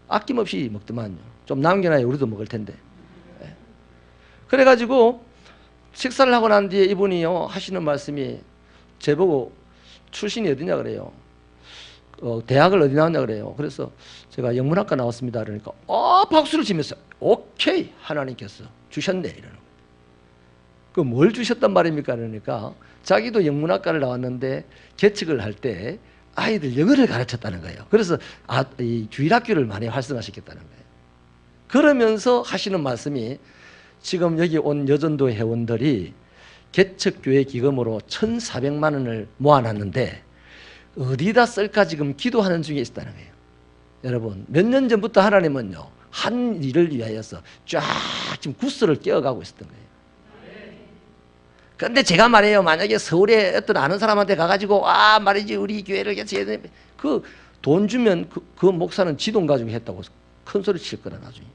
아낌없이 먹더만요. 좀 남겨놔야 우리도 먹을 텐데. 그래가지고 식사를 하고 난 뒤에 이분이요 하시는 말씀이 제보고 출신이 어디냐 그래요. 대학을 어디 나왔냐 그래요. 그래서 제가 영문학과 나왔습니다. 그러니까 박수를 치면서 오케이 하나님께서 주셨네 이러는 거예요. 그 뭘 주셨단 말입니까? 그러니까 자기도 영문학과를 나왔는데 개척을 할 때 아이들 영어를 가르쳤다는 거예요. 그래서 이 주일학교를 많이 활성화시켰다는 거예요. 그러면서 하시는 말씀이 지금 여기 온 여전도 회원들이 개척교회 기금으로 1,400만 원을 모아놨는데 어디다 쓸까 지금 기도하는 중에 있다는 거예요. 여러분, 몇 년 전부터 하나님은요, 한 일을 위하여서 쫙 지금 구슬을 깨어가고 있었던 거예요. 그런데 제가 말해요, 만약에 서울에 어떤 아는 사람한테 가가지고 말이지 우리 교회를 개척해야 돼, 그 돈 주면 그 목사는 지 돈 가지고 했다고 큰 소리 칠 거라 나중에.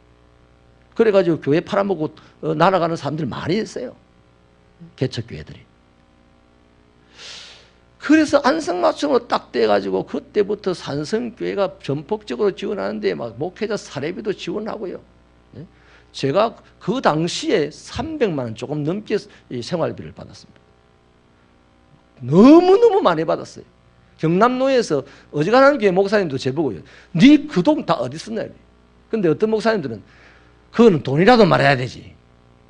그래가지고 교회 팔아먹고 날아가는 사람들이 많이 있어요. 개척교회들이. 그래서 안성맞춤으로 딱 돼가지고 그때부터 산성교회가 전폭적으로 지원하는데 막 목회자 사례비도 지원하고요. 제가 그 당시에 300만 원 조금 넘게 생활비를 받았습니다. 너무너무 많이 받았어요. 경남로에서 어지간한 교회 목사님도 제보고요. 네 그 돈 다 어디 썼냐. 근데 어떤 목사님들은 그거는 돈이라도 말해야 되지.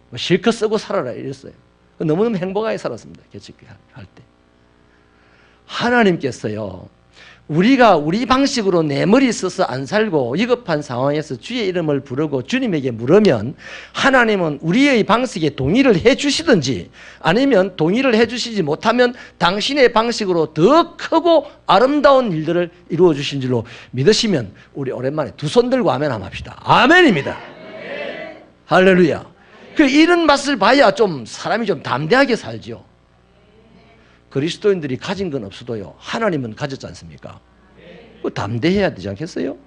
뭐 실컷 쓰고 살아라 이랬어요. 너무너무 행복하게 살았습니다. 개척교회 할 때. 하나님께서요, 우리가 우리 방식으로 내 머리 써서 안 살고 위급한 상황에서 주의 이름을 부르고 주님에게 물으면 하나님은 우리의 방식에 동의를 해 주시든지 아니면 동의를 해 주시지 못하면 당신의 방식으로 더 크고 아름다운 일들을 이루어 주신 줄로 믿으시면 우리 오랜만에 두 손 들고 아멘 한번 합시다. 아멘입니다. 아멘. 할렐루야. 그 이런 맛을 봐야 좀 사람이 좀 담대하게 살죠. 그리스도인들이 가진 건 없어도요, 하나님은 가졌지 않습니까? 담대해야 되지 않겠어요?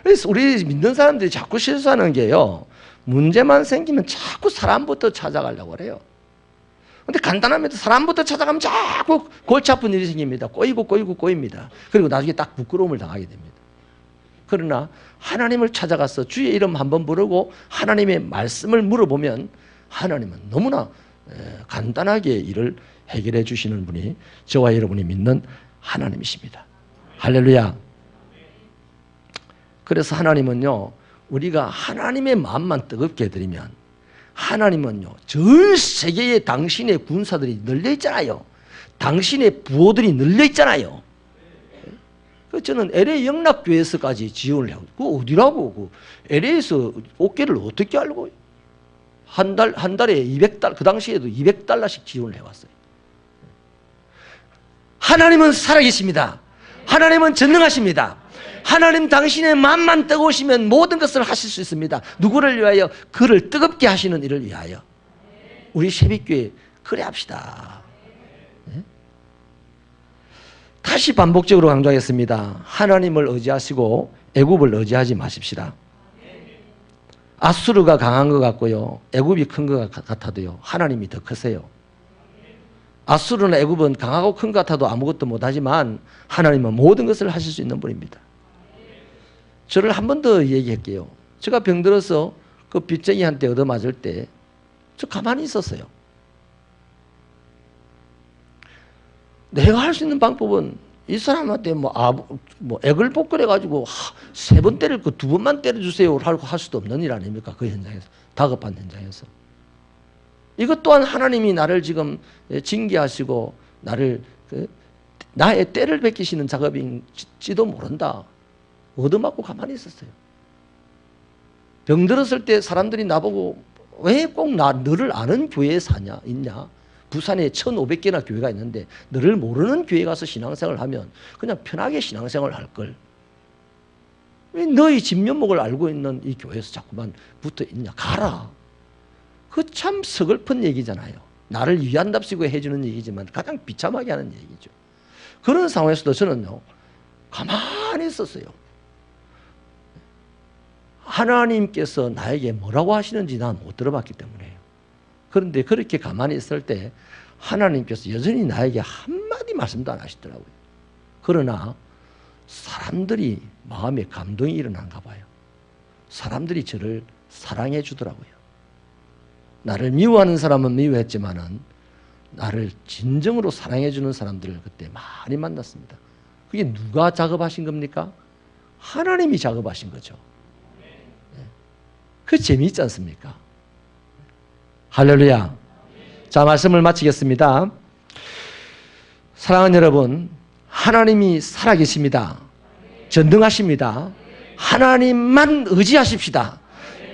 그래서 우리 믿는 사람들이 자꾸 실수하는 게요, 문제만 생기면 자꾸 사람부터 찾아가려고 그래요. 근데 간단합니다. 사람부터 찾아가면 자꾸 골치 아픈 일이 생깁니다. 꼬입니다. 그리고 나중에 딱 부끄러움을 당하게 됩니다. 그러나 하나님을 찾아가서 주의 이름 한번 부르고 하나님의 말씀을 물어보면 하나님은 너무나 간단하게 일을 해결해 주시는 분이 저와 여러분이 믿는 하나님이십니다. 할렐루야. 그래서 하나님은요, 우리가 하나님의 마음만 뜨겁게 해드리면 하나님은요, 전 세계에 당신의 군사들이 널려 있잖아요. 당신의 부호들이 널려 있잖아요. 저는 LA 영락교회에서까지 지원을 하고, 그거 어디라고? 그 LA에서 어깨를 어떻게 알고? 한 달에 200달러, 그 당시에도 200달러씩 지원을 해왔어요. 하나님은 살아계십니다. 하나님은 전능하십니다. 하나님 당신의 마음만 뜨거우시면 모든 것을 하실 수 있습니다. 누구를 위하여? 그를 뜨겁게 하시는 일을 위하여. 우리 새벽교회 그래 합시다. 네? 다시 반복적으로 강조하겠습니다. 하나님을 의지하시고 애굽을 의지하지 마십시다. 아수르가 강한 것 같고요, 애굽이 큰 것 같아도요, 하나님이 더 크세요. 아수르나 애굽은 강하고 큰 것 같아도 아무것도 못하지만 하나님은 모든 것을 하실 수 있는 분입니다. 저를 한 번 더 얘기할게요. 제가 병들어서 그 빚쟁이한테 얻어맞을 때 저 가만히 있었어요. 내가 할 수 있는 방법은 이 사람한테 액을 복걸해가지고 3번 때릴 거 2번만 때려주세요 하고 할 수도 없는 일 아닙니까? 그 현장에서, 다급한 현장에서. 이것 또한 하나님이 나를 지금 징계하시고 나를 나의 때를 베끼시는 작업인지도 모른다. 얻어맞고 가만히 있었어요. 병들었을 때 사람들이 나보고 왜 꼭 너를 아는 교회에 있냐? 부산에 1,500개나 교회가 있는데 너를 모르는 교회 가서 신앙생활을 하면 그냥 편하게 신앙생활을 할 걸. 왜 너희 진면목을 알고 있는 이 교회에서 자꾸만 붙어 있냐? 가라. 그 참 서글픈 얘기잖아요. 나를 위한답시고 해주는 얘기지만 가장 비참하게 하는 얘기죠. 그런 상황에서도 저는요, 가만히 있었어요. 하나님께서 나에게 뭐라고 하시는지 난 못 들어봤기 때문에요. 그런데 그렇게 가만히 있을 때 하나님께서 여전히 나에게 한마디 말씀도 안 하시더라고요. 그러나 사람들이 마음에 감동이 일어난가 봐요. 사람들이 저를 사랑해 주더라고요. 나를 미워하는 사람은 미워했지만은 나를 진정으로 사랑해 주는 사람들을 그때 많이 만났습니다. 그게 누가 작업하신 겁니까? 하나님이 작업하신 거죠. 그 재미있지 않습니까? 할렐루야. 자, 말씀을 마치겠습니다. 사랑하는 여러분, 하나님이 살아계십니다. 전능하십니다. 하나님만 의지하십시다.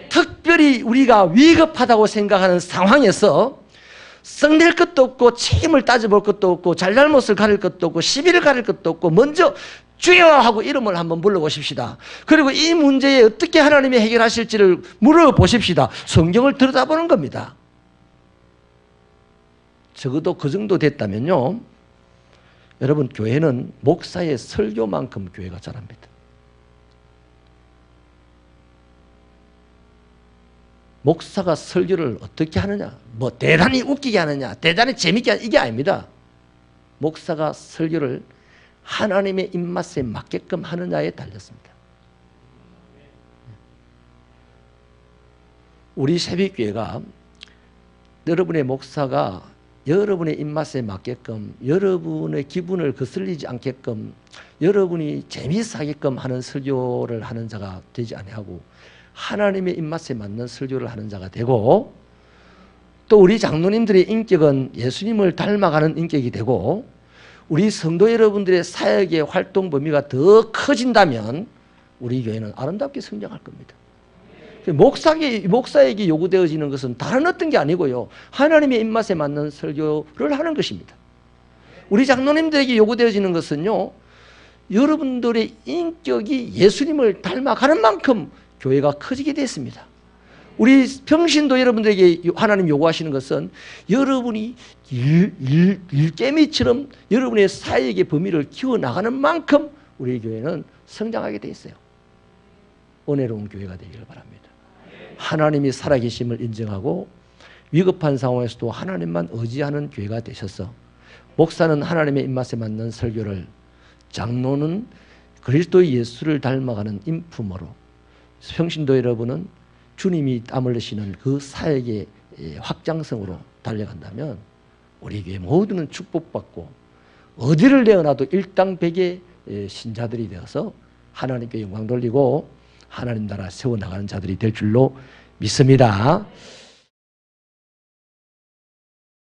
특별히 우리가 위급하다고 생각하는 상황에서 썩낼 것도 없고 책임을 따져볼 것도 없고 잘잘못을 가릴 것도 없고 시비를 가릴 것도 없고 먼저 주여 하고 이름을 한번 불러보십시다. 그리고 이 문제에 어떻게 하나님이 해결하실지를 물어보십시다. 성경을 들여다보는 겁니다. 적어도 그 정도 됐다면요, 여러분, 교회는 목사의 설교만큼 교회가 자랍니다. 목사가 설교를 어떻게 하느냐, 뭐 대단히 웃기게 하느냐, 대단히 재밌게 하느냐, 이게 아닙니다. 목사가 설교를 하나님의 입맛에 맞게끔 하느냐에 달렸습니다. 우리 새벽교회가 여러분의 목사가 여러분의 입맛에 맞게끔, 여러분의 기분을 거슬리지 않게끔, 여러분이 재미있어 하게끔 하는 설교를 하는 자가 되지 아니하고 하나님의 입맛에 맞는 설교를 하는 자가 되고, 또 우리 장로님들의 인격은 예수님을 닮아가는 인격이 되고, 우리 성도 여러분들의 사역의 활동 범위가 더 커진다면 우리 교회는 아름답게 성장할 겁니다. 목사에게 요구되어지는 것은 다른 어떤 게 아니고요, 하나님의 입맛에 맞는 설교를 하는 것입니다. 우리 장로님들에게 요구되어지는 것은요, 여러분들의 인격이 예수님을 닮아가는 만큼 교회가 커지게 됐습니다. 우리 평신도 여러분들에게 하나님 요구하시는 것은 여러분이 일개미처럼 여러분의 사역의 범위를 키워나가는 만큼 우리 교회는 성장하게 돼 있어요. 은혜로운 교회가 되기를 바랍니다. 하나님이 살아계심을 인정하고 위급한 상황에서도 하나님만 의지하는 교회가 되셔서, 목사는 하나님의 입맛에 맞는 설교를, 장로는 그리스도 예수를 닮아가는 인품으로, 평신도 여러분은 주님이 땀 흘리시는 그 사역의 확장성으로 달려간다면 우리 교회 모두는 축복받고 어디를 내어놔도 일당백의 신자들이 되어서 하나님께 영광 돌리고 하나님 나라 세워나가는 자들이 될 줄로 믿습니다.